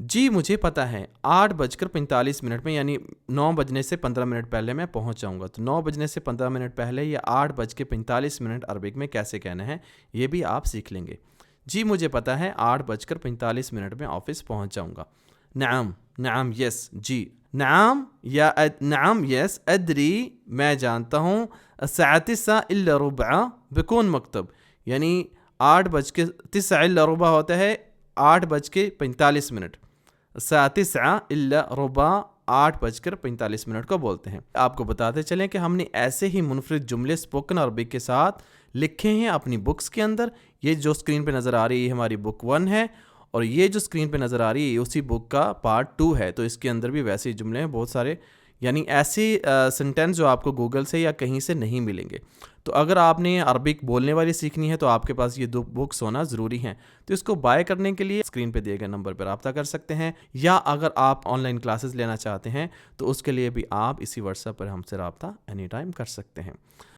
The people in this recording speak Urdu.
جی مجھے پتہ ہے 8:45 میں، یعنی 9 بجنے سے 15 منٹ پہلے میں پہنچ جاؤں گا. تو 9 بجنے سے 15 منٹ پہلے یا 8:45 عربک میں کیسے کہنا ہے یہ بھی آپ سیکھ لیں گے. جی مجھے پتہ ہے 8:45 میں آفس پہنچ جاؤں گا. نعم نعم یس جی. نعم یا نعم یس ادری میں جانتا ہوں. الساعة 9 إلا ربع بكون مکتب، یعنی 8:09 إلا ربع ہوتا ہے 8:45. الساعة 9 إلا ربع 8:45 کو بولتے ہیں. آپ کو بتاتے چلیں کہ ہم نے ایسے ہی منفرد جملے اسپوکن عربک کے ساتھ لکھے ہیں اپنی بکس کے اندر. یہ جو اسکرین پہ نظر آ رہی ہے ہماری بک 1 ہے، اور یہ جو اسکرین پہ نظر آ رہی ہے اسی بک کا پارٹ 2 ہے. تو اس کے اندر بھی ویسے ہی جملے ہیں بہت سارے، یعنی ایسی سینٹینس جو آپ کو گوگل سے یا کہیں سے نہیں ملیں گے. تو اگر آپ نے عربک بولنے والی سیکھنی ہے تو آپ کے پاس یہ 2 بکس ہونا ضروری ہیں. تو اس کو بائی کرنے کے لیے اسکرین پہ دیے گئے نمبر پر رابطہ کر سکتے ہیں، یا اگر آپ آن لائن کلاسز لینا چاہتے ہیں تو اس کے لیے بھی آپ اسی واٹس ایپ پر ہم سے رابطہ اینی ٹائم کر سکتے ہیں.